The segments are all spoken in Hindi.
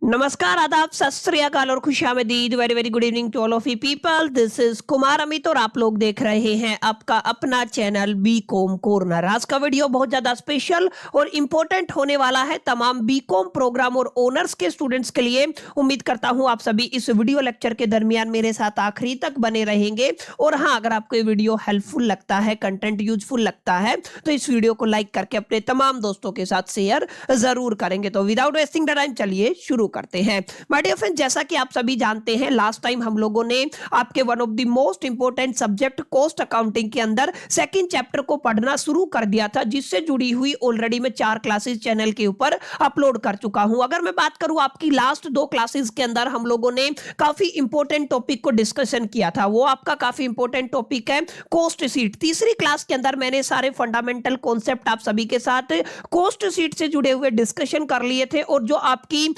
नमस्कार, आदाब, सत श्री अकाल और खुशामदीद। Very very good evening to all of you people. This is Kumar Amit और आप लोग देख रहे हैं आपका अपना चैनल बीकॉम कॉर्नर। आज का वीडियो बहुत ज्यादा स्पेशल और इंपॉर्टेंट होने वाला है तमाम बीकॉम प्रोग्राम और ओनर्स के स्टूडेंट्स के लिए। उम्मीद करता हूं आप सभी इस वीडियो लेक्चर के दरमियान मेरे साथ आखिरी तक बने रहेंगे। और हाँ, अगर आपको ये वीडियो हेल्पफुल लगता है, कंटेंट यूजफुल लगता है, तो इस वीडियो को लाइक करके अपने तमाम दोस्तों के साथ शेयर जरूर करेंगे। तो विदाउट वेस्टिंग द टाइम चलिए शुरू करते हैं। माय डियर फ्रेंड्स, जैसा कि आप सभी जानते हैं, लास्ट टाइम हम लोगों ने आपके one of the most important subject cost accounting के अंदर सेकंड चैप्टर को पढ़ना शुरू कर दिया था, जिससे जुड़ी हुई ऑलरेडी मैं 4 क्लासेस चैनल के ऊपर अपलोड कर चुका हूं। अगर मैं बात करूं आपकी लास्ट 2 क्लासेस के अंदर हम लोगों ने काफी इंपॉर्टेंट टॉपिक को डिस्कशन किया था। वो आपका काफी इंपॉर्टेंट टॉपिक है कॉस्ट शीट। तीसरी क्लास के अंदर मैंने सारे फंडामेंटल कॉन्सेप्ट आप सभी के साथ कॉस्ट शीट से जुड़े हुए डिस्कशन कर लिए थे। और जो आपकी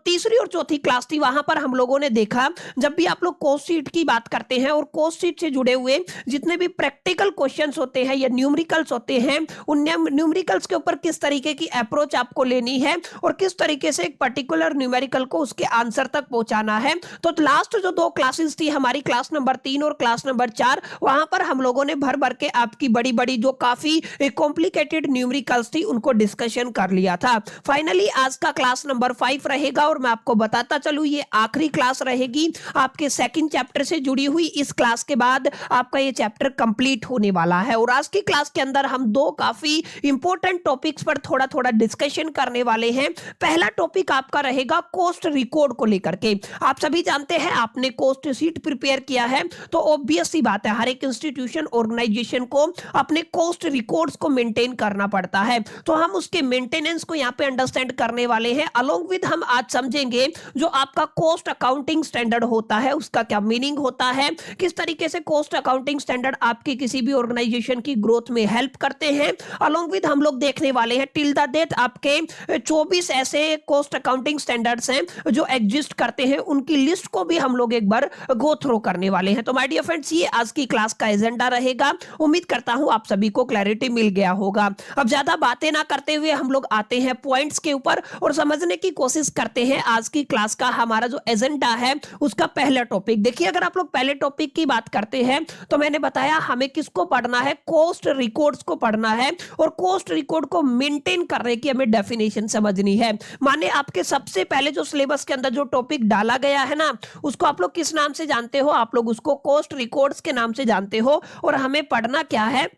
तीसरी और चौथी क्लास थी, वहां पर हम लोगों ने देखा, जब भी आप लोग कॉस्ट शीट की बात करते हैं और कॉस्ट शीट से जुड़े हुए जितने भी प्रैक्टिकल क्वेश्चंस होते हैं या न्यूमेरिकल्स होते हैं, उन न्यूमेरिकल्स के ऊपर किस तरीके की अप्रोच आपको लेनी है और किस तरीके से एक पर्टिकुलर न्यूमेरिकल को उसके आंसर तक पहुंचाना है। तो लास्ट जो 2 क्लासेस थी हमारी, क्लास नंबर 3 और क्लास नंबर 4, वहां पर हम लोगों ने भर भर के आपकी बड़ी बड़ी जो काफी कॉम्प्लिकेटेड न्यूमेरिकल्स थी उनको डिस्कशन कर लिया था। फाइनली आज का क्लास नंबर 5 रहेगा और मैं आपको बताता चलूं, ये आखिरी क्लास रहेगी आपके सेकंड चैप्टर से जुड़ी हुई। इस क्लास के बाद आपका ये चैप्टर कंप्लीट होने वाला है। और आज की क्लास के अंदर हम 2 काफी इंपॉर्टेंट टॉपिक्स पर थोड़ा थोड़ा डिस्कशन करने वाले हैं। पहला टॉपिक आपका रहेगा कॉस्ट रिकॉर्ड को लेकर के। आप सभी जानते हैं, आपने कॉस्ट शीट प्रिपेयर किया है, तो ऑब्वियस सी बात है हर एक इंस्टीट्यूशन ऑर्गेनाइजेशन को अपने कॉस्ट रिकॉर्ड्स को मेंटेन करना पड़ता है। तो हम उसके मेंटेनेंस को यहाँ पे अंडरस्टैंड करने वाले हैं। अलोंग विद हम आज समझेंगे जो आपका कॉस्ट अकाउंटिंग स्टैंडर्ड होता है, उसका क्या मीनिंग होता है, किस तरीके से कॉस्ट अकाउंटिंग स्टैंडर्ड आपकी किसी भी ऑर्गेनाइजेशन की ग्रोथ में हेल्प करते हैं। अलोंग विद हम लोग देखने वाले हैं टिल द डेट आपके 24 ऐसे कॉस्ट अकाउंटिंग स्टैंडर्ड्स हैं जो एग्जिस्ट करते हैं, उनकी लिस्ट को भी हम लोग एक बार गो थ्रू करने वाले हैं। तो माय डियर फ्रेंड्स, ये आज की क्लास का एजेंडा रहेगा। उम्मीद करता हूं आप सभी को क्लैरिटी मिल गया होगा। अब ज्यादा बातें ना करते हुए हम लोग आते हैं पॉइंट्स के ऊपर और समझने की कोशिश करते हैं आज की क्लास का हमारा जो एजेंडा है उसका पहला टॉपिक। देखिए, अगर आप लोग पहले टॉपिक की बात करते हैं तो मैंने बताया हमें किसको पढ़ना है, कॉस्ट रिकॉर्ड्स को पढ़ना है। और कॉस्ट रिकॉर्ड को मेंटेन करने की हमें डेफिनेशन समझनी है। माने आपके सबसे पहले जो सिलेबस के अंदर जो टॉपिक डाला गया है ना, उसको आप लोग किस नाम से जानते हो? आप लोग उसको कॉस्ट रिकॉर्ड्स के नाम से जानते हो। और हमें पढ़ना क्या है?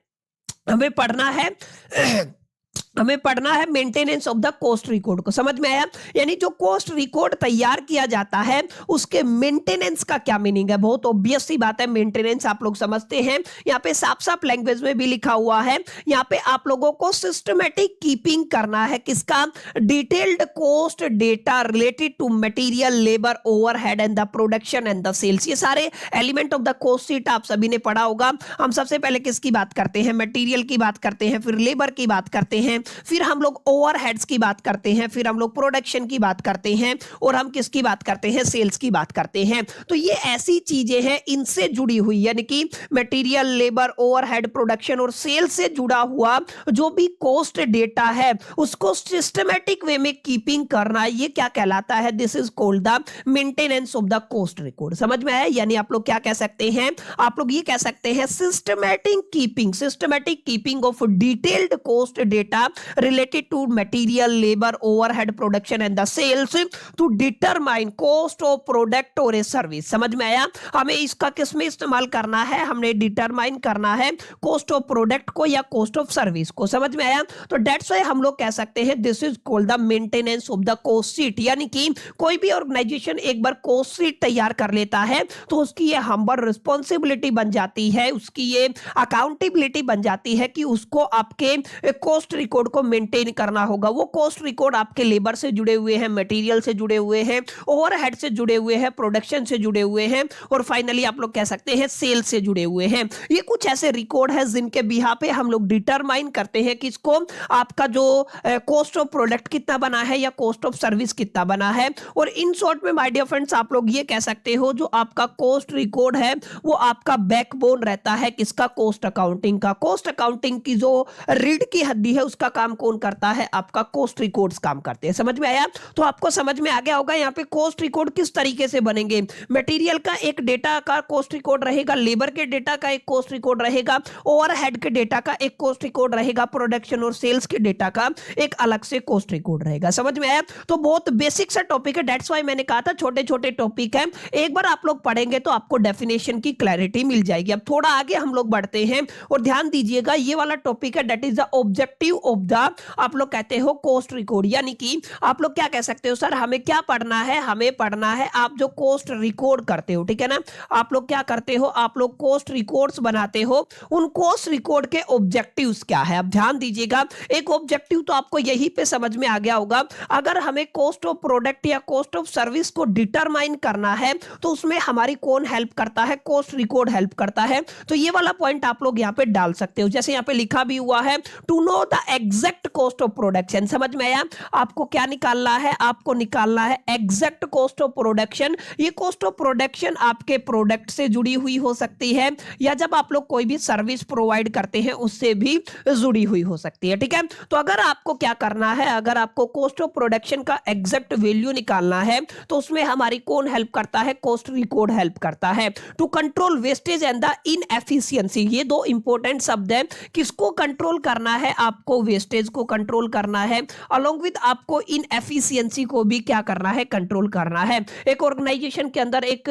हमें पढ़ना है maintenance of the cost record को। समझ में आया? यानी जो कॉस्ट रिकॉर्ड तैयार किया जाता है उसके मेंटेनेंस का क्या मीनिंग है। बहुत ऑब्वियस सी बात है, मेंटेनेंस आप लोग समझते हैं। यहाँ पे साफ साफ लैंग्वेज में भी लिखा हुआ है, यहाँ पे आप लोगों को सिस्टमेटिक कीपिंग करना है। किसका? Detailed cost data related to material, labour, overhead and the production and the sales. ये सारे element of the cost sheet आप सभी ने पढ़ा होगा। हम सबसे पहले किसकी बात करते हैं? मटेरियल की बात करते हैं, फिर लेबर की बात करते हैं, फिर हम लोग ओवरहेड्स की बात करते हैं, फिर हम लोग प्रोडक्शन की बात करते हैं और हम किसकी बात करते हैं? सेल्स की बात करते हैं। तो ये ऐसी चीजें हैं इनसे जुड़ी हुई, यानी कि मटेरियल, लेबर, ओवरहेड, प्रोडक्शन और सेल्स से जुड़ा हुआ जो भी कॉस्ट डेटा है उसको सिस्टमैटिक वे में कीपिंग करना, ये क्या कहलाता है? This is called the maintenance of the cost record. समझ में आया? यानी आप लोग क्या कह सकते हैं? आप लोग ये कह सकते हैं systematic keeping of detailed cost data related to material, labor, overhead, production and the sales to determine cost of product or a service। समझ में आया? हमें इसका किस में इस्तेमाल करना है? हमने डिटरमाइन करना है कॉस्ट ऑफ प्रोडक्ट को या कॉस्ट ऑफ सर्विस को। समझ में आया? तो दैट्स व्हाई हम लोग कह सकते हैं this is called the maintenance of the cost sheet. यानी कि कोई भी ऑर्गेनाइजेशन एक बार कॉस्ट शीट तैयार कर लेता है तो उसकी ये हम्बल रिस्पॉन्सिबिलिटी बन जाती है, उसकी ये अकाउंटेबिलिटी बन जाती है कि उसको आपके कॉस्ट रिकॉर्ड को मेंटेन करना होगा। वो कॉस्ट रिकॉर्ड आपके लेबर से जुड़े हुए हैं, मटेरियल से जुड़े हुए हैं, ओवरहेड से जुड़े हुए हैं, प्रोडक्शन से जुड़े हुए हैं और फाइनली आप लोग कह सकते हैं सेल से जुड़े हुए हैं। ये कुछ ऐसे रिकॉर्ड है जिनके बिहा पे हम लोग डिटरमाइन करते हैं कि इसको आपका जो कॉस्ट ऑफ प्रोडक्ट कितना बना है या कॉस्ट ऑफ सर्विस कितना बना है। और इन शॉर्ट में माय डियर फ्रेंड्स, आप लोग ये कह सकते हो जो आपका कॉस्ट रिकॉर्ड है वो आपका बैकबोन रहता है किसका? कॉस्ट अकाउंटिंग का। कॉस्ट अकाउंटिंग की जो रीढ़ की हड्डी है उसका का काम कौन करता है? आपका कॉस्ट रिकॉर्ड्स काम करते हैं। समझ में आया? तो आपको समझ में आ गया होगा यहाँ पे कॉस्ट रिकॉर्ड किस तरीके से बनेंगे। मटेरियल का एक डेटा का कॉस्ट रिकॉर्ड रहेगा, लेबर के डेटा का एक कॉस्ट रिकॉर्ड रहेगा, ओवरहेड के डेटा का एक कॉस्ट रिकॉर्ड रहेगा, प्रोडक्शन और सेल्स के डेटा का एक अलग से कॉस्ट रिकॉर्ड रहेगा। समझ में आया? तो बहुत बेसिक सा टॉपिक है, दैट्स व्हाई मैंने कहा था छोटे छोटे टॉपिक है, एक बार आप लोग पढ़ेंगे तो आपको डेफिनेशन की क्लैरिटी मिल जाएगी। अब थोड़ा आगे हम लोग बढ़ते हैं और ध्यान दीजिएगा, ये वाला टॉपिक है that is the objective of the, आप लोग कहते हो कॉस्ट रिकॉर्ड, यानी कि आप लोग क्या कह सकते हो सर हमें क्या पढ़ना है? हमें पढ़ना है आप जो कॉस्ट रिकॉर्ड करते हो, ठीक है ना, आप लोग क्या करते हो? आप लोग कॉस्ट रिकॉर्ड्स बनाते हो, उन कॉस्ट रिकॉर्ड के ऑब्जेक्टिव्स क्या है? अब ध्यान दीजिएगा, एक ऑब्जेक्टिव तो आपको यहीं पे समझ में आ गया होगा, अगर हमें कॉस्ट ऑफ प्रोडक्ट या कॉस्ट ऑफ सर्विस को डिटरमाइन करना है तो उसमें हमारी कौन हेल्प करता है? कॉस्ट रिकॉर्ड हेल्प करता है। तो ये वाला पॉइंट आप लोग यहाँ पे डाल सकते हो, जैसे यहाँ पे लिखा भी हुआ है to know the exact cost of production. समझ में आया? आपको क्या निकालना है? आपको निकालना है एग्जैक्ट कॉस्ट ऑफ प्रोडक्शन। ये कॉस्ट ऑफ प्रोडक्शन आपके प्रोडक्ट से जुड़ी हुई हो सकती है या जब आप लोग कोई भी सर्विस प्रोवाइड करते हैं उससे भी जुड़ी हुई हो सकती है, ठीक है। तो अगर आपको क्या करना है, अगर आपको कॉस्ट ऑफ प्रोडक्शन का एग्जैक्ट वैल्यू निकालना है तो उसमें हमारी कौन हेल्प करता है? कॉस्ट रिकॉर्ड हेल्प करता है। To control wastage and the inefficiency, ये दो इंपॉर्टेंट शब्द हैं। किसको कंट्रोल करना है? आपको वेस्टेज को कंट्रोल करना है, अलोंग विद आपको इनएफिशिएंसी को भी क्या करना है? कंट्रोल करना है। एक ऑर्गेनाइजेशन के अंदर, एक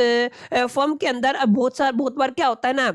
फर्म के अंदर बहुत बार क्या होता है ना,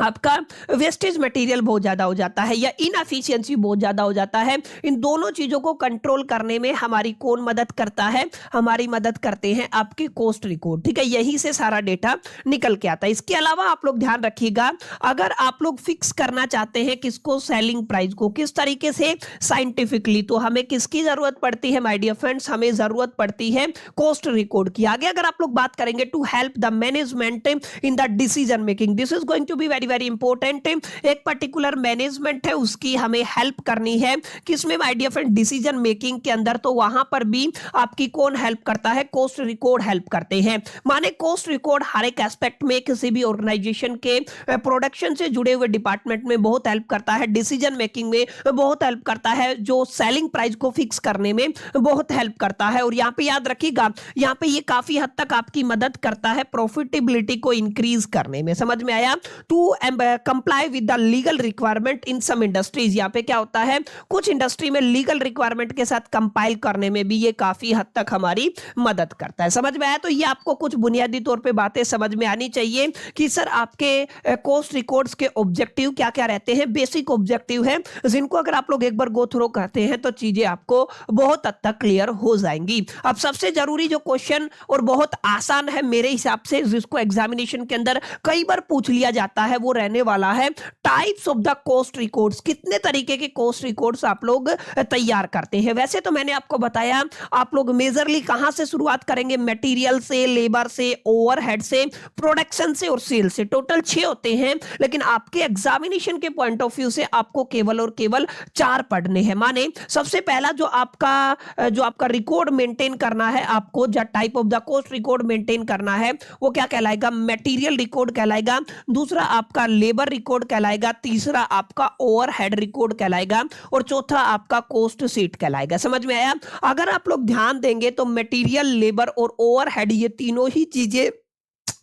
आपका वेस्टेज मटेरियल बहुत ज्यादा हो जाता है या इनएफिशिएंसी बहुत ज्यादा हो जाता है। इन दोनों चीजों को कंट्रोल करने में हमारी कौन मदद करता है? हमारी मदद करते हैं आपके कॉस्ट रिकॉर्ड, ठीक है। यहीं से सारा डेटा निकल के आता है। इसके अलावा आप लोग ध्यान रखिएगा, अगर आप लोग फिक्स करना चाहते हैं किसको? सेलिंग प्राइस को। किस तरीके से? साइंटिफिकली। तो हमें किसकी जरूरत पड़ती है माय डियर फ्रेंड्स? हमें जरूरत पड़ती है कॉस्ट रिकॉर्ड की। आगे अगर आप लोग बात करेंगे to help the management in the decision making, this is going to be very important. एक पर्टिकुलर मैनेजमेंट है उसकी हमें हेल्प करनी है किसमें my dear friend? Decision making के अंदर। तो वहां पर भी आपकी कौन हेल्प करता है? कॉस्ट रिकॉर्ड हेल्प करते हैं। माने कॉस्ट रिकॉर्ड हर एक एस्पेक्ट में किसी भी ऑर्गेनाइजेशन के प्रोडक्शन से जुड़े हुए डिपार्टमेंट में बहुत हेल्प करता है, डिसीजन मेकिंग में बहुत हेल्प करता है, जो सेलिंग प्राइस को फिक्स करने में बहुत हेल्प करता है। और यहाँ पे याद रखिएगा, यहाँ पे ये काफी हद तक आपकी मदद करता है प्रॉफिटेबिलिटी को इंक्रीज करने में। समझ में आया? To comply with the legal requirement in some industries, यहाँ पे क्या होता है, कुछ इंडस्ट्री में लीगल रिक्वायरमेंट के साथ कंपाइल करने में भी ये काफी हद तक हमारी मदद करता है। समझ में आया? तो ये आपको कुछ बुनियादी तौर पे बातें समझ में आनी चाहिए कि सर आपके कॉस्ट रिकॉर्ड्स के ऑब्जेक्टिव क्या क्या रहते हैं, बेसिक ऑब्जेक्टिव है, जिनको अगर आप लोग एक बार गो थ्रू करते हैं तो चीजें आपको बहुत हद तक क्लियर हो जाएंगी। अब सबसे जरूरी जो क्वेश्चन और बहुत आसान है मेरे हिसाब से, जिसको एग्जामिनेशन के अंदर कई बार पूछ लिया जाता है, वो रहने वाला है types of the cost records. कितने तरीके के कॉस्ट रिकॉर्ड्स आप लोग तैयार करते हैं? वैसे तो मैंने आपको बताया आप लोग मेजरली कहां से शुरुआत करेंगे? मटेरियल से, लेबर से, ओवरहेड से, प्रोडक्शन से और सेल से। टोटल 6 होते हैं, लेकिन आपके एग्जामिनेशन के पॉइंट ऑफ व्यू से आपको केवल और केवल 4 पढ़ने हैं। माने सबसे पहला जो आपका रिकॉर्ड मेंटेन करना है, आपको जो type of the cost record maintain करना है वो क्या कहलाएगा? मटेरियल रिकॉर्ड कहलाएगा। दूसरा आपका लेबर रिकॉर्ड कहलाएगा। तीसरा आपका ओवरहेड रिकॉर्ड कहलाएगा और चौथा आपका कॉस्ट शीट कहलाएगा। समझ में आया? अगर आप लोग ध्यान देंगे तो मटेरियल, लेबर और ओवरहेड ये तीनों ही चीजें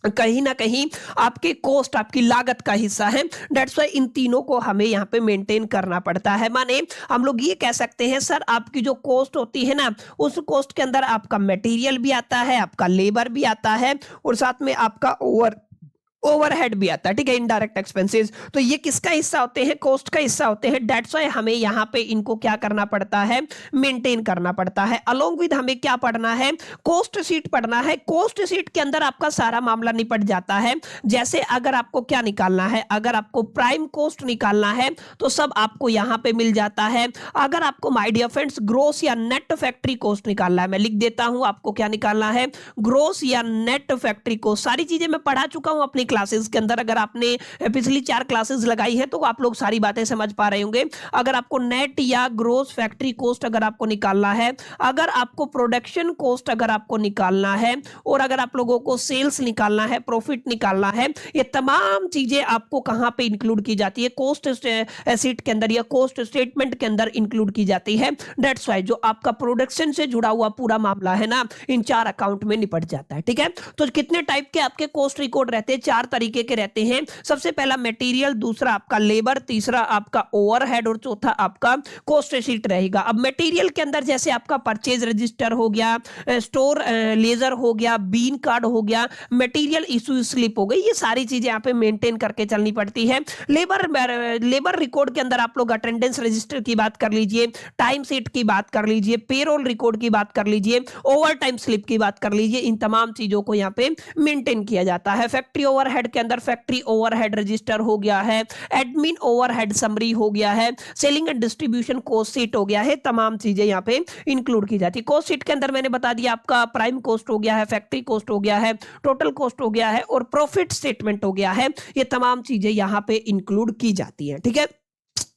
कहीं ना कहीं आपके कॉस्ट, आपकी लागत का हिस्सा है। दैट्स व्हाई इन तीनों को हमें यहाँ पे मेंटेन करना पड़ता है। माने हम लोग ये कह सकते हैं सर आपकी जो कॉस्ट होती है ना, उस कॉस्ट के अंदर आपका मटेरियल भी आता है, आपका लेबर भी आता है और साथ में आपका ओवरहेड भी आता है, ठीक है, इनडायरेक्ट एक्सपेंसेस। तो ये किसका हिस्सा होते हैं? कॉस्ट का हिस्सा होते हैं। दैट्स व्हाई हमें यहाँ पे इनको क्या करना पड़ता है? मेंटेन करना पड़ता है। अलोंग विद हमें क्या पढ़ना है? कॉस्ट शीट पढ़ना है। कॉस्ट शीट के अंदर आपका सारा मामला निपट जाता है। जैसे अगर आपको क्या निकालना है, अगर आपको प्राइम कॉस्ट निकालना है तो सब आपको यहाँ पे मिल जाता है। अगर आपको माय डियर फ्रेंड्स ग्रोस या नेट फैक्ट्री कॉस्ट निकालना है, मैं लिख देता हूं आपको क्या निकालना है, ग्रोस या नेट फैक्ट्री कॉस्ट। सारी चीजें मैं पढ़ा चुका हूं अपनी क्लासेस के अंदर, अगर आपने पिछली 4 क्लासेस लगाई है तो आप लोग सारी बातें समझ पा रहे होंगे। अगर आपको नेट या ग्रोस फैक्ट्री कॉस्ट अगर आपको निकालना है, अगर आपको प्रोडक्शन कॉस्ट अगर आपको निकालना है, और अगर आप लोगों को सेल्स निकालना है, प्रॉफिट निकालना है, ये तमाम चीजें आपको कहां पे इंक्लूड की जाती है? कॉस्ट शीट के अंदर या कॉस्ट स्टेटमेंट के अंदर इंक्लूड की जाती है। दैट्स व्हाई जो आपका प्रोडक्शन से जुड़ा हुआ पूरा मामला है ना, इन 4 अकाउंट में निपट जाता है। ठीक है, तो कितने टाइप के आपके कॉस्ट रिकॉर्ड रहते हैं? 4 तरीके के रहते हैं। सबसे पहला मटेरियल, दूसरा आपका लेबर, तीसरा आपका ओवरहेड और चौथा आपका कॉस्ट शीट रहेगा। अब मटेरियल के अंदर जैसे आपका परचेज रजिस्टर हो गया, स्टोर लेजर हो गया, बीन कार्ड हो गया, मटेरियल इशू स्लिप हो गई, ये सारी चीजें यहाँ पे मेंटेन करके चलनी पड़ती है। लेबर रिकॉर्ड के अंदर आप लोग अटेंडेंस रजिस्टर की बात कर लीजिए, टाइम शीट की बात कर लीजिए, पेरोल रिकॉर्ड की बात कर लीजिए, ओवर टाइम स्लिप की बात कर लीजिए, इन तमाम चीजों को यहाँ पे मेंटेन किया जाता है। फैक्ट्री ओवरहेड के अंदर फैक्ट्री ओवरहेड रजिस्टर हो गया है, एडमिन ओवरहेड समरी हो गया है, selling and distribution cost sheet हो गया है, तमाम चीजें यहाँ पे इंक्लूड की जाती है। कॉस्ट शीट के अंदर मैंने बता दिया आपका प्राइम कॉस्ट हो गया है, फैक्ट्री कॉस्ट हो गया है, टोटल कॉस्ट हो गया है और प्रॉफिट स्टेटमेंट हो गया है, ये तमाम चीजें यहाँ पे इंक्लूड की जाती है। ठीक है,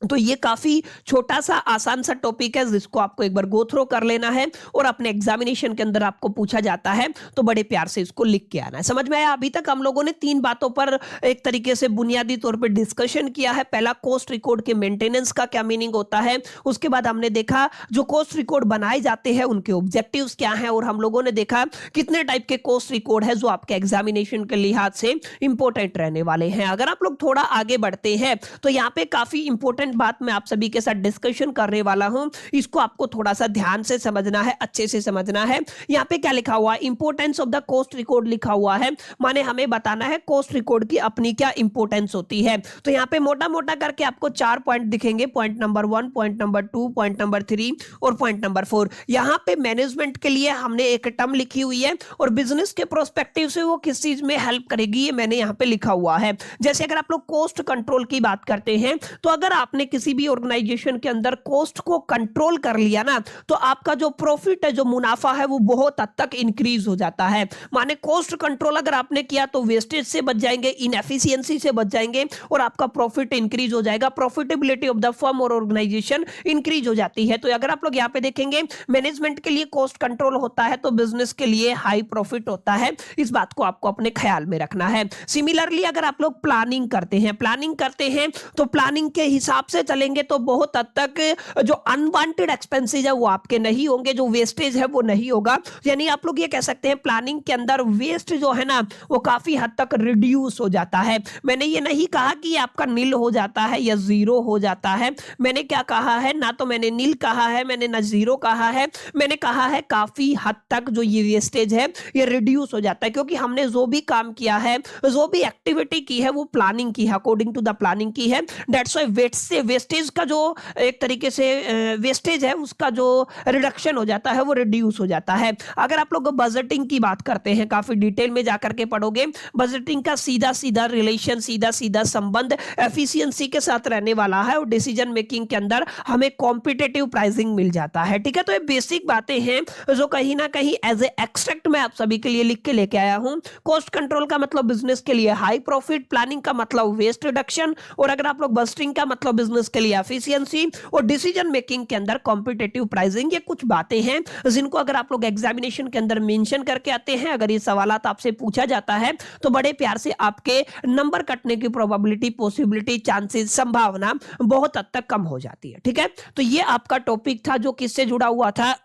तो ये काफी छोटा सा आसान सा टॉपिक है जिसको आपको एक बार गो थ्रो कर लेना है, और अपने एग्जामिनेशन के अंदर आपको पूछा जाता है तो बड़े प्यार से इसको लिख के आना है। समझ में आया? अभी तक हम लोगों ने 3 बातों पर एक तरीके से बुनियादी तौर पर डिस्कशन किया है। पहला, कॉस्ट रिकॉर्ड के मेंटेनेंस का क्या मीनिंग होता है, उसके बाद हमने देखा जो कॉस्ट रिकॉर्ड बनाए जाते हैं उनके ऑब्जेक्टिव्स क्या हैं, और हम लोगों ने देखा कितने टाइप के कॉस्ट रिकॉर्ड है जो आपके एग्जामिनेशन के लिहाज से इंपॉर्टेंट रहने वाले हैं। अगर आप लोग थोड़ा आगे बढ़ते हैं तो यहाँ पे काफी इंपॉर्टेंट बात मैं आप सभी के साथ डिस्कशन करने वाला हूं, इसको आपको थोड़ा सा ध्यान से समझना है, अच्छे से समझना है। यहां पे क्या लिखा हुआ है? Importance of the cost record लिखा हुआ है, माने हमें बताना है कॉस्ट रिकॉर्ड की अपनी क्या इंपॉर्टेंस होती है। तो यहां पे मोटा मोटा करके आपको 4 पॉइंट दिखेंगे, point number 1, point number 2, point number 3 और पॉइंट नंबर 4। यहां पे मैनेजमेंट के लिए हमने एक टर्म लिखी हुई है, और बिजनेस के प्रोस्पेक्टिव से वो किस चीज में हेल्प करेगी ये मैंने यहां पे लिखा हुआ है। जैसे अगर आप लोग कॉस्ट कंट्रोल की बात करते हैं, तो अगर आपने किसी भी ऑर्गेनाइजेशन के अंदर कॉस्ट को कंट्रोल कर लिया ना, तो आपका जो प्रॉफिट है, जो मुनाफा है, वो बहुत हद तक इंक्रीज हो जाता है। माने कॉस्ट कंट्रोल अगर आपने किया तो वेस्टेज से बच जाएंगे, इनएफिशिएंसी से बच जाएंगे, और आपका प्रॉफिट इंक्रीज हो जाएगा, प्रॉफिटेबिलिटी ऑफ द फर्म और ऑर्गेनाइजेशन इंक्रीज हो जाती है। तो अगर आप लोग यहाँ पे देखेंगे मैनेजमेंट के लिए कॉस्ट कंट्रोल होता है तो बिजनेस के लिए हाई प्रॉफिट होता है, इस बात को आपको अपने ख्याल में रखना है। सिमिलरली अगर आप लोग प्लानिंग करते हैं तो प्लानिंग के हिसाब से चलेंगे तो बहुत हद तक जो अनवांटेड एक्सपेंसेस है वो आपके नहीं होंगे, जो वेस्टेज है वो नहीं होगा। यानी आप लोग ये कह सकते हैं प्लानिंग के अंदर वेस्ट जो है ना वो काफी हद तक रिड्यूस हो जाता है। मैंने ये नहीं कहा कि आपका नील हो जाता है या जीरो हो जाता है, मैंने क्या कहा है, ना तो मैंने नील कहा है, मैंने ना जीरो कहा है, मैंने कहा है काफी हद तक जो ये वेस्टेज है ये रिड्यूस हो जाता है, क्योंकि हमने जो भी काम किया है, जो भी एक्टिविटी की है वो प्लानिंग की है, अकॉर्डिंग टू द प्लानिंग की है। दैट्स व्हाई वेस्टेज का जो एक तरीके से वेस्टेज है उसका जो रिडक्शन हो जाता है वो रिड्यूस हो जाता है। अगर आप लोग बजटिंग की बात करते हैं, काफी डिटेल में जाकर के पढ़ोगे, बजटिंग का सीधा सीधा रिलेशन, सीधा सीधा संबंध एफिशिएंसी के साथ रहने वाला है, और डिसीजन मेकिंग के अंदर हमें कॉम्पिटिटिव प्राइसिंग मिल जाता है। ठीक है, तो ये बेसिक बातें हैं जो कहीं ना कहीं एज ए एक्सट्रैक्ट मैं आप सभी के लिए लिख के लेके आया हूं। कॉस्ट कंट्रोल का मतलब बिजनेस के लिए हाई प्रॉफिट, प्लानिंग का मतलब वेस्ट रिडक्शन, और अगर आप लोग बजटिंग का मतलब बिजनेस के लिए एफिशिएंसी, और डिसीजन मेकिंग के अंदर कॉम्पिटिटिव प्राइसिंग। ये कुछ बातें हैं जिनको अगर आप लोग एग्जामिनेशन के अंदर मेंशन करके आते हैं, अगर ये सवालात आपसे पूछा जाता है तो बड़े प्यार से आपके नंबर कटने की प्रोबेबिलिटी, पॉसिबिलिटी, चांसेस, संभावना बहुत हद तक कम हो जाती है। ठीक है, तो ये आपका टॉपिक था जो किससे जुड़ा हुआ था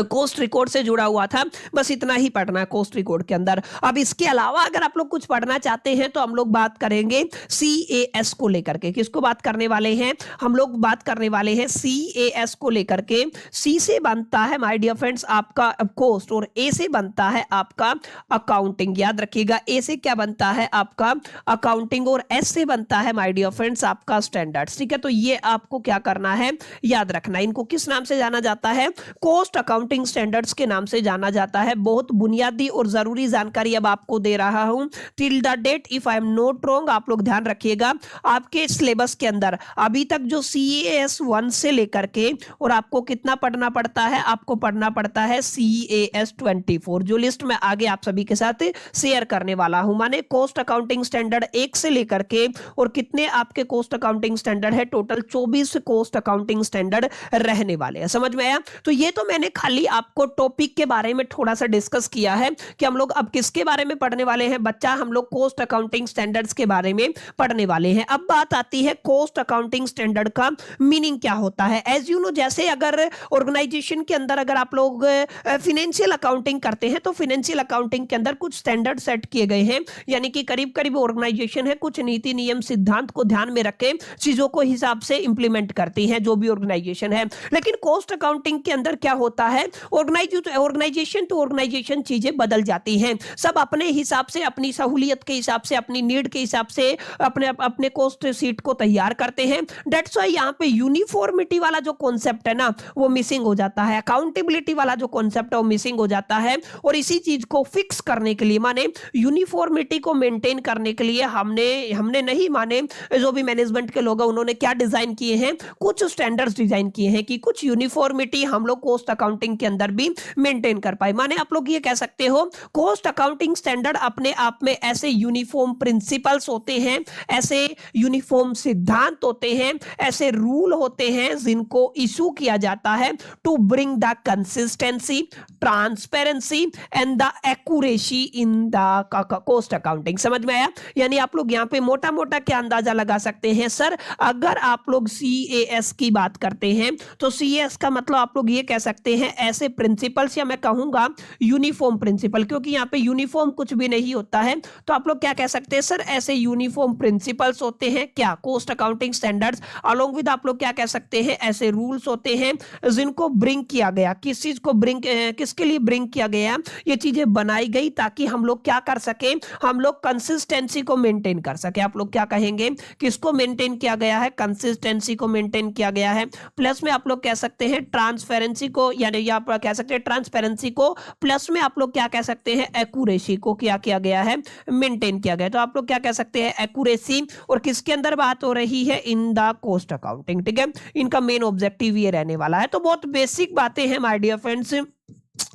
कॉस्ट रिकॉर्ड से जुड़ा हुआ था। बस इतना ही पढ़ना है कॉस्ट रिकॉर्ड के अंदर। अब इसके अलावा अगर आप लोग कुछ पढ़ना चाहते हैं तो हम लोग बात करेंगे CAS को लेकर के। किसको बात करने वाले हैं? हम लोग बात करने वाले हैं CAS को लेकर के। C से बनता है माय डियर फ्रेंड्स आपका कॉस्ट, और A से बनता है आपका अकाउंटिंग। याद रखिएगा, A से क्या बनता है? आपका अकाउंटिंग, और S से बनता है माय डियर फ्रेंड्स आपका स्टैंडर्ड्स। ठीक है, तो ये आपको क्या करना है? याद रखना। इनको किस नाम से जाना जाता है? कॉस्ट अकाउंट अकाउंटिंग स्टैंडर्ड्स के नाम से जाना जाता है। बहुत बुनियादी और जरूरी जानकारी अब आपको दे रहा हूं till the date, if I am not wrong. आप लोग ध्यान रखिएगा, आपके सिलेबस के अंदर अभी तक जो CAS 1 से लेकर के और आपको कितना पढ़ना पड़ता है, आपको पढ़ना पड़ता है CAS 24, जो लिस्ट मैं आगे आप सभी के साथ शेयर करने वाला हूं। माने कॉस्ट अकाउंटिंग स्टैंडर्ड 1 से लेकर के और कितने आपके कॉस्ट अकाउंटिंग स्टैंडर्ड है, टोटल 24 कॉस्ट अकाउंटिंग स्टैंडर्ड रहने वाले हैं। समझ में आया? तो ये तो मैंने खाली आपको टॉपिक के बारे में थोड़ा सा डिस्कस किया है कि हम लोग अब किसके बारे में पढ़ने वाले हैं बच्चा, हम लोग कॉस्ट अकाउंटिंग स्टैंडर्ड्स के बारे में पढ़ने वाले हैं। अब बात आती है कॉस्ट अकाउंटिंग स्टैंडर्ड का मीनिंग क्या होता है। एज यू नो, जैसे अगर ऑर्गेनाइजेशन के अंदर अगर आप लोग फाइनेंशियल अकाउंटिंग करते हैं तो फाइनेंशियल अकाउंटिंग के अंदर कुछ स्टैंडर्ड सेट किए गए हैं, यानी कि करीब करीब ऑर्गेनाइजेशन है कुछ नीति नियम सिद्धांत को ध्यान में रख के चीजों को हिसाब से इंप्लीमेंट करती है जो भी ऑर्गेनाइजेशन है। लेकिन कॉस्ट अकाउंटिंग के अंदर क्या होता है, ऑर्गेनाइजेशन टू ऑर्गेनाइजेशन चीजें बदल जाती हैं। सब अपने हिसाब से, अपनी सहूलियत के हिसाब से, अपनी नीड के हिसाब से अपने अपने कॉस्ट शीट को तैयार करते हैं। दैट्स व्हाई यहां पे यूनिफॉर्मिटी वाला जो कॉन्सेप्ट है ना वो मिसिंग हो जाता है, अकाउंटेबिलिटी वाला जो कॉन्सेप्ट है वो मिसिंग हो जाता है। और इसी चीज को फिक्स करने के लिए, माने यूनिफॉर्मिटी को मेंटेन करने के लिए हमने नहीं, माने जो भी मैनेजमेंट के लोग हैं उन्होंने क्या डिजाइन किए हैं, कुछ स्टैंडर्ड्स डिजाइन किए हैं कि कुछ यूनिफॉर्मिटी हम लोग कॉस्ट अकाउंटिंग के अंदर भी मेंटेन कर पाए। माने आप लोग ये कह सकते हो कॉस्ट अकाउंटिंग स्टैंडर्ड अपने आप में ऐसे यूनिफॉर्म प्रिंसिपल्स होते हैं, ऐसे यूनिफॉर्म सिद्धांत होते हैं, ऐसे रूल होते हैं जिनको इशू किया जाता है to bring the consistency, transparency and the accuracy in the cost accounting. समझ में आया? यानी आप लोग यहां पे मोटा मोटा क्या अंदाजा लगा सकते हैं सर, अगर आप लोग CAS की बात करते हैं तो CAS का मतलब आप लोग ये कह सकते हैं ऐसे प्रिंसिपल्स, या मैं कहूंगा यूनिफॉर्म प्रिंसिपल, क्योंकि यहां पे यूनिफॉर्म कुछ भी नहीं होता है। तो आप लोग क्या कह सकते हैं सर, ऐसे यूनिफॉर्म प्रिंसिपल्स होते हैं क्या, cost accounting standards, along with आप लोग क्या कह सकते हैं ऐसे रूल्स होते हैं जिनको ब्रिंग किया गया, किस चीज को ब्रिंग, किसके लिए ब्रिंग किया गया, ये चीजें बनाई गई ताकि हम लोग क्या कर सके, हम लोग कंसिस्टेंसी को मेंटेन कर सके। आप लोग क्या कहेंगे, किसको मेंटेन किया गया है, कंसिस्टेंसी को मेंटेन किया गया है। प्लस में आप लोग कह सकते हैं ट्रांसपेरेंसी को, यानी आप कह सकते हैं ट्रांसपेरेंसी को, प्लस में आप लोग क्या कह सकते हैं एक्यूरेसी को क्या किया गया है, मेंटेन किया गया। तो आप लोग क्या कह सकते हैं एक्यूरेसी, और किसके अंदर बात हो रही है, इन द कॉस्ट अकाउंटिंग। ठीक है, इनका मेन ऑब्जेक्टिव ये रहने वाला है। तो बहुत बेसिक बातें हैं माय डियर फ्रेंड्स,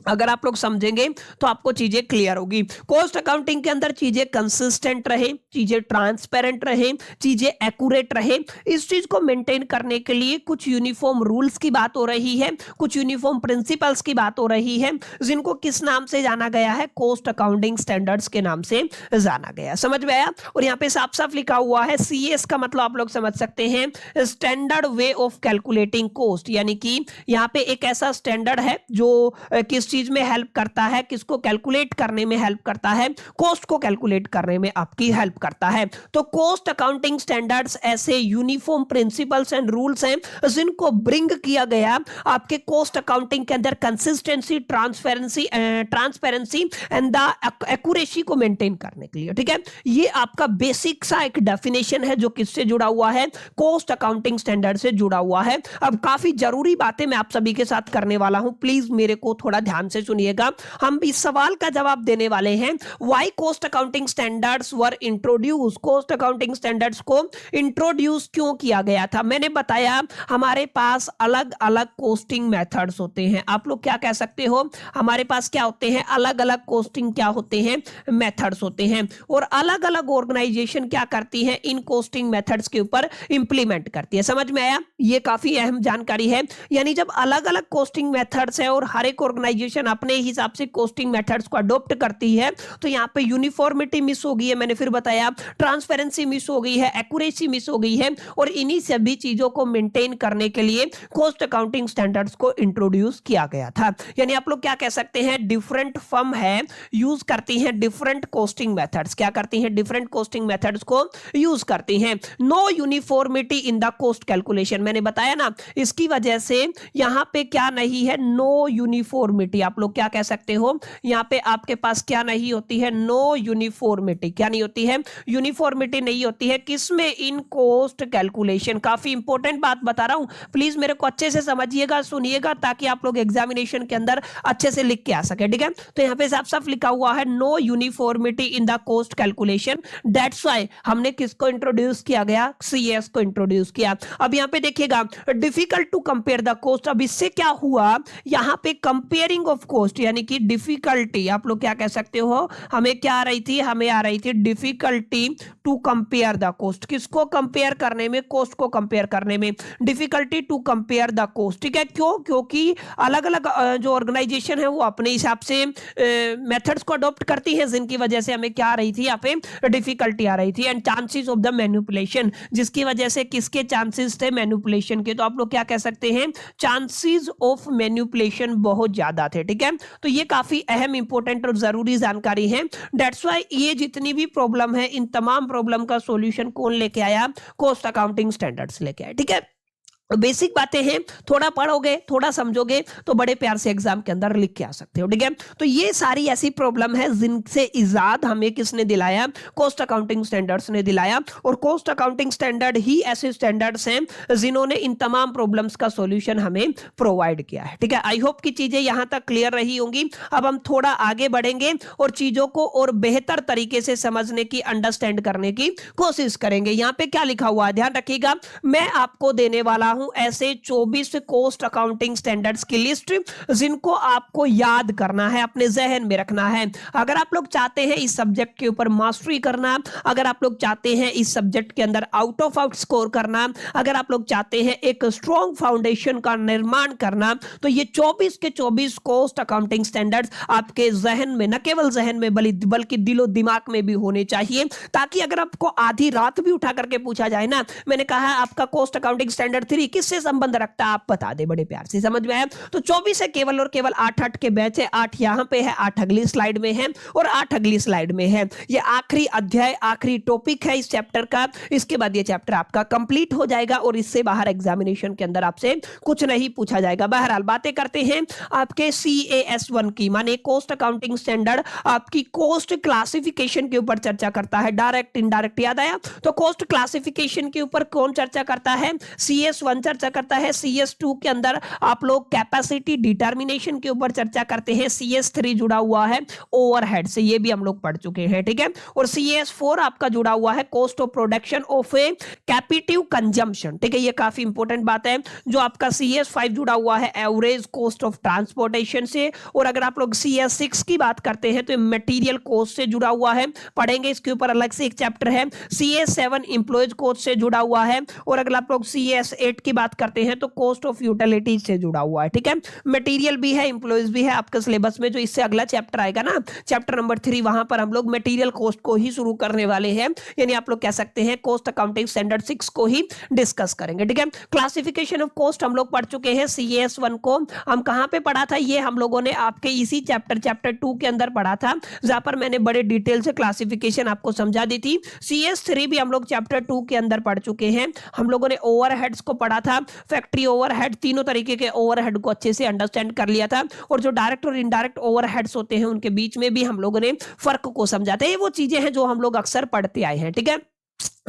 अगर आप लोग समझेंगे तो आपको चीजें क्लियर होगी। कॉस्ट अकाउंटिंग के अंदर चीजें कंसिस्टेंट रहे, चीजें ट्रांसपेरेंट रहे, चीजें एक्यूरेट रहे, इस चीज को मेंटेन करने के लिए कुछ यूनिफॉर्म रूल्स की बात हो रही है, कुछ यूनिफॉर्म प्रिंसिपल्स की बात हो रही है, जिनको किस नाम से जाना गया है, कॉस्ट अकाउंटिंग स्टैंडर्ड्स के नाम से जाना गया। समझ में आया? और यहाँ पे साफ साफ लिखा हुआ है CAS का मतलब आप लोग समझ सकते हैं standard way of calculating cost, यानी कि यहाँ पे एक ऐसा स्टैंडर्ड है जो किस चीज में हेल्प करता है, किसको कैलकुलेट करने में हेल्प करता है, कॉस्ट को कैलकुलेट करने में आपकी हेल्प करता है। तो कॉस्ट अकाउंटिंग स्टैंडर्ड्स ऐसे यूनिफॉर्म प्रिंसिपल्स एंड रूल्स हैं जिनको ब्रिंग किया गया आपके कॉस्ट अकाउंटिंग के अंदर consistency, transparency and the accuracy को मेंटेन करने के लिए। ठीक है, ये आपका बेसिक सा एक डेफिनेशन है जो किससे जुड़ा हुआ है, कॉस्ट अकाउंटिंग स्टैंडर्ड से जुड़ा हुआ है। अब काफी जरूरी बातें मैं आप सभी के साथ करने वाला हूं, प्लीज मेरे को थोड़ा ध्यान से सुनिएगा। हम इस सवाल का जवाब देने वाले हैं, why cost accounting standards were introduce, cost accounting standards को इंट्रोड्यूस क्यों किया गया था। मैंने बताया हमारे पास अलग अलग कॉस्टिंग मेथड्स होते हैं। आप लोग क्या कह सकते हो, हमारे पास क्या होते हैं, अलग अलग कॉस्टिंग क्या होते हैं, मेथड्स होते हैं, और अलग अलग ऑर्गेनाइजेशन क्या करती है, इन कॉस्टिंग मेथड्स के ऊपर इंप्लीमेंट करती है। समझ में आया? ये काफी अहम जानकारी है। यानी जब अलग अलग कॉस्टिंग मेथड्स है और हर एक ऑर्गेनाइजेशन अपने हिसाब से कॉस्टिंग मेथड्स को अडॉप्ट करती है, तो यहां पे यूनिफॉर्मिटी मिस हो गई है, मैंने फिर बताया ट्रांसपेरेंसी मिस हो गई है, एक्यूरेसी मिस हो गई है, और इन्हीं सभी चीजों को मेंटेन करने के लिए कॉस्ट अकाउंटिंग स्टैंडर्ड्स को इंट्रोड्यूस किया गया था। यानी आप लोग क्या कह सकते हैं, डिफरेंट फर्म है यूज करती हैं डिफरेंट कॉस्टिंग मेथड्स, क्या करती हैं, डिफरेंट कॉस्टिंग मेथड्स को यूज करती हैं। No uniformity in the cost calculation, मैंने बताया ना, इसकी वजह से यहां पे क्या नहीं है, नो यूनिफॉर्मिटी। आप लोग क्या कह सकते हो, यहाँ पे आपके पास क्या नहीं होती है, नो यूनिफॉर्मिटी। क्या नहीं होती है, यूनिफॉर्मिटी नहीं होती है किसमें, इन कॉस्ट कैलकुलेशन। काफी इंपॉर्टेंट बात बता रहा हूं, प्लीज मेरे को अच्छे से समझिएगा, सुनिएगा, ताकि आप लोग एग्जामिनेशन के अंदर अच्छे से लिख के आ सके। ठीक है, तो यहाँ पे साफ साफ लिखा हुआ है no uniformity in the cost calculation, that's why हमने किसको इंट्रोड्यूस किया गया, सीएस को इंट्रोड्यूस किया। अब यहाँ पे देखिएगा difficult to compare the cost. अब इससे क्या हुआ, यहाँ पे कंपेयरिंग ऑफ कॉस्ट यानी कि डिफिकल्टी, आप लोग क्या कह सकते हो, हमें क्या आ रही थी, हमें आ रही थी difficulty to compare the cost. किसको कंपेयर करने में, कॉस्ट को कंपेयर करने में, difficulty to compare the cost. ठीक है, क्यों, क्योंकि अलग अलग जो ऑर्गेनाइजेशन है वो अपने हिसाब से मेथड्स को अडॉप्ट करती है, जिनकी वजह से हमें क्या आ रही थी, यहाँ पे डिफिकल्टी आ रही थी। And chances of the manipulation, जिसकी वजह से किसके चांसेस थे, मैनिपुलेशन के। तो आप लोग क्या कह सकते हैं, चांसेस ऑफ मैनिपुलेशन बहुत ज्यादा थे। ठीक है, तो ये काफी अहम, इंपॉर्टेंट और जरूरी जानकारी है। दैट्स व्हाई ये जितनी भी प्रॉब्लम है, इन तमाम प्रॉब्लम का सॉल्यूशन कौन लेके आया, कॉस्ट अकाउंटिंग स्टैंडर्ड्स लेके आया। ठीक है, बेसिक बातें हैं, थोड़ा पढ़ोगे, थोड़ा समझोगे तो बड़े प्यार से एग्जाम के अंदर लिख के आ सकते हो। ठीक है, तो ये सारी ऐसी प्रॉब्लम है जिनसे इजाद हमें किसने दिलाया, कॉस्ट अकाउंटिंग स्टैंडर्ड्स ने दिलाया। और कॉस्ट अकाउंटिंग स्टैंडर्ड ही ऐसे स्टैंडर्ड्स हैं जिन्होंने इन तमाम प्रॉब्लम्स का सॉल्यूशन हमें प्रोवाइड किया है। ठीक है, आई होप की चीजें यहां तक क्लियर रही होंगी। अब हम थोड़ा आगे बढ़ेंगे और चीजों को और बेहतर तरीके से समझने की, अंडरस्टैंड करने की कोशिश करेंगे। यहां पे क्या लिखा हुआ है, ध्यान रखिएगा, मैं आपको देने वाला हूं ऐसे 24 कॉस्ट अकाउंटिंग स्टैंडर्ड्स की लिस्ट, जिनको आपको याद करना है, अपने जहन में रखना है। अगर आप लोग चाहते हैं इस सब्जेक्ट के ऊपर मास्टरी करना, अगर आप लोग चाहते हैं इस सब्जेक्ट के अंदर आउट ऑफ आउट स्कोर करना, अगर आप लोग चाहते हैं एक स्ट्रॉन्ग फाउंडेशन का निर्माण करना, तो ये 24 के 24 कॉस्ट अकाउंटिंग स्टैंडर्ड्स आपके जहन में, न केवल जहन में बल्कि दिलो दिमाग में भी होने चाहिए, ताकि अगर आपको आधी रात भी उठा करके पूछा जाए ना, मैंने कहा आपका कॉस्ट अकाउंटिंग स्टैंडर्ड 3 किससे संबंध रखता है, आप बता दे, बड़े प्यार से। समझ में आया? तो 24 है केवल और केवल, 8 के बैच है, 8 यहां पे है, 8 अगली स्लाइड में है और 8 अगली स्लाइड में है। ये आखिरी अध्याय, आखिरी टॉपिक है इस चैप्टर का। इसके बाद ये चैप्टर आपका कंप्लीट हो जाएगा और इससे बाहर एग्जामिनेशन के अंदर आपसे कुछ नहीं पूछा जाएगा। बहरहाल बातें करते हैं आपके CAS1 की, माने कॉस्ट अकाउंटिंग स्टैंडर्ड आपकी कॉस्ट क्लासिफिकेशन के ऊपर चर्चा करता है। डायरेक्ट इनडायरेक्ट याद आया? तो कॉस्ट क्लासिफिकेशन के ऊपर कौन चर्चा करता है? CS1 चर्चा करता है। CS2 के अंदर आप लोग कैपेसिटी डिटर्मिनेशन के ऊपर चर्चा करते हैं। CS3 जुड़ा हुआ है ओवरहेड से, ये भी हम लोग पढ़ चुके हैं। ठीक है, और CS4 आपका जुड़ा हुआ है cost of production of a captive consumption. ठीक है, ये काफी इंपॉर्टेंट बात है। जो आपका CS5 जुड़ा हुआ है एवरेज कॉस्ट ऑफ ट्रांसपोर्टेशन से। और अगर आप लोग CS6 की बात करते हैं तो मटेरियल कॉस्ट से जुड़ा हुआ है, पढ़ेंगे, इसके ऊपर अलग से एक चैप्टर है। CS7 एम्प्लॉयज कॉस्ट से जुड़ा हुआ है। और अगर आप लोग CS8 की बात करते हैं तो कॉस्ट ऑफ यूटिलिटीज से जुड़ा हुआ है। ठीक है, मटेरियल भी है, एम्प्लॉयज भी है आपके सिलेबस में। जो इससे अगला चैप्टर आएगा ना, चैप्टर नंबर 3, वहां पर हम लोग मटेरियल कॉस्ट को ही शुरू करने वाले हैं, यानी आप लोग कह सकते हैं कॉस्ट अकाउंटिंग स्टैंडर्ड 6 को ही डिस्कस करेंगे। ठीक है, क्लासिफिकेशन ऑफ कॉस्ट हम लोग पढ़ चुके हैं। CS1 को हम कहां पे पढ़ा था? ये हम लोगों ने आपके इसी चैप्टर 2 के अंदर पढ़ा था, जहां पर मैंने बड़े डिटेल से क्लासिफिकेशन आपको समझा दी थी। CS3 भी हम लोग चैप्टर 2 के अंदर पढ़ चुके हैं। हम लोगों ने ओवरहेड्स को पढ़ा था, फैक्ट्री ओवरहेड, तीनों तरीके के ओवरहेड को अच्छे से अंडरस्टैंड कर लिया था। और जो डायरेक्ट और इनडायरेक्ट ओवरहेड्स होते हैं उनके बीच में भी हम लोगों ने फर्क को समझाते हैं। वो चीजें हैं जो हम लोग अक्सर पढ़ते आए हैं। ठीक है,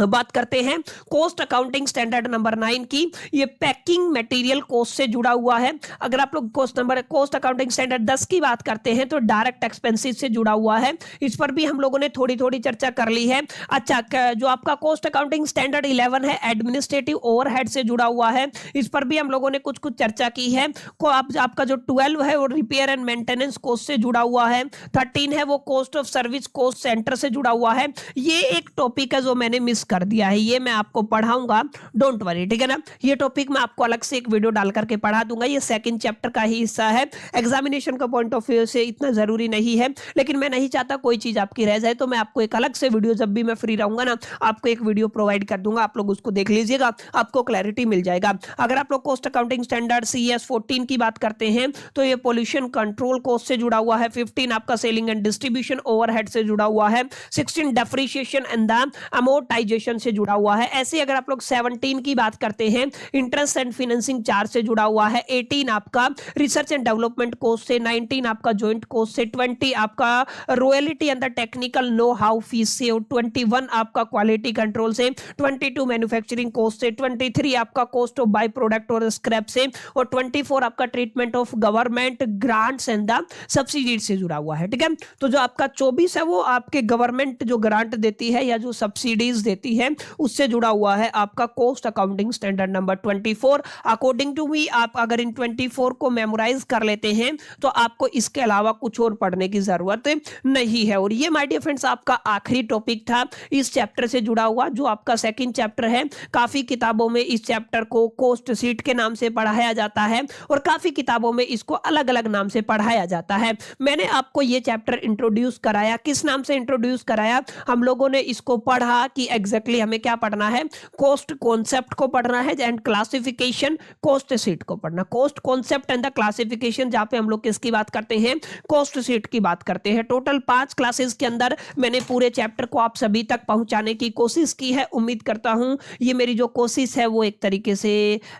बात करते हैं कॉस्ट अकाउंटिंग स्टैंडर्ड नंबर 9 की। ये पैकिंग मटेरियल कॉस्ट से जुड़ा हुआ है। अगर आप लोग कॉस्ट अकाउंटिंग स्टैंडर्ड 10 की बात करते हैं तो डायरेक्ट एक्सपेंसेस से जुड़ा हुआ है। इस पर भी हम लोगों ने थोड़ी थोड़ी चर्चा कर ली है। अच्छा, जो आपका कॉस्ट अकाउंटिंग स्टैंडर्ड 11 है, एडमिनिस्ट्रेटिव ओवरहेड से जुड़ा हुआ है। इस पर भी हम लोगों ने कुछ कुछ चर्चा की है। आपका जो 12 है वो रिपेयर एंड मेंटेनेंस कॉस्ट से जुड़ा हुआ है। 13 है वो cost of service cost centre से जुड़ा हुआ है। ये एक टॉपिक है जो मैंने मिस कर दिया है, ये मैं आपको पढ़ाऊंगा, डोंट वरी। ठीक है ना, ये टॉपिक मैं आपको अलग से एक वीडियो डाल करके पढ़ा दूंगा। ये सेकंड चैप्टर का ही हिस्सा है, एग्जामिनेशन का पॉइंट ऑफ व्यू से इतना जरूरी नहीं है, लेकिन मैं नहीं चाहता कोई चीज आपकी रह जाए, तो मैं आपको एक अलग से वीडियो, जब भी मैं फ्री रहूंगा ना, आपको एक वीडियो प्रोवाइड कर दूंगा। आप लोग उसको देख लीजिएगा, आपको क्लैरिटी मिल जाएगा। अगर आप लोग कॉस्ट अकाउंटिंग स्टैंडर्ड CS14 की बात करते हैं तो ये पोल्यूशन कंट्रोल कॉस्ट से जुड़ा हुआ है। 15 आपका सेलिंग एंड डिस्ट्रीब्यूशन ओवरहेड से जुड़ा हुआ है। 16 depreciation and the amortization optimization से जुड़ा हुआ है। ऐसे अगर आप लोग 17 की बात करते हैं, इंटरेस्ट एंड फाइनेंसिंग चार्ज से जुड़ा हुआ है। 18 आपका रिसर्च एंड डेवलपमेंट कोस्ट से, 19 आपका जॉइंट कोस्ट से, 20 आपका royalty and the technical know how fees से, और 21 आपका क्वालिटी कंट्रोल से, 22 मैन्युफैक्चरिंग कोस्ट से, 23 आपका कॉस्ट ऑफ बाय प्रोडक्ट और स्क्रैप से, और 24 आपका treatment of government grants and the subsidy से जुड़ा हुआ है। ठीक है, तो जो आपका 24 है वो आपके गवर्नमेंट जो ग्रांट देती है या जो सब्सिडीज देती है उससे जुड़ा हुआ है। आपका cost accounting standard number 24, according to me आप अगर इन 24 को मेमोराइज कर लेते हैं तो आपको इसके अलावा कुछ और पढ़ने की जरूरत नहीं है। और ये माय डियर फ्रेंड्स आपका आखिरी टॉपिक था इस चैप्टर से जुड़ा हुआ, जो आपका सेकंड चैप्टर है। काफी किताबों में इस चैप्टर को कॉस्ट शीट के नाम से पढ़ाया जाता है और काफी किताबों में इसको अलग अलग नाम से पढ़ाया जाता है। मैंने आपको ये चैप्टर इंट्रोड्यूस कराया, किस नाम से इंट्रोड्यूस कराया? हम लोगों ने इसको पढ़ा कि एग्जैक्टली हमें क्या पढ़ना है, कॉस्ट कॉन्सेप्ट को पढ़ना है एंड क्लासिफिकेशन कॉस्ट शीट को पढ़ना। Cost concept and the classification, जहां पे हम लोग किसकी बात करते हैं, कॉस्ट शीट की बात करते हैं। टोटल 5 क्लासेस के अंदर मैंने पूरे चैप्टर को आप सभी तक पहुंचाने की कोशिश की है। उम्मीद करता हूं ये मेरी जो कोशिश है वो एक तरीके से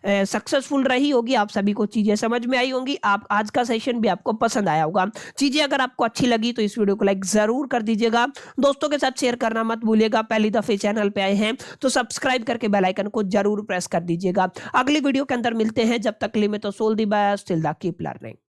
सक्सेसफुल रही होगी, आप सभी को चीजें समझ में आई होंगी, आप आज का सेशन भी आपको पसंद आया होगा। चीजें अगर आपको अच्छी लगी तो इस वीडियो को लाइक जरूर कर दीजिएगा, दोस्तों के साथ शेयर करना मत भूलिएगा। पहली दफे चैनल पे आए हैं तो सब्सक्राइब करके बेल आइकन को जरूर प्रेस कर दीजिएगा। अगली वीडियो के अंदर मिलते हैं, जब तक के लिए मैं तो सोल the best, till the keep learning.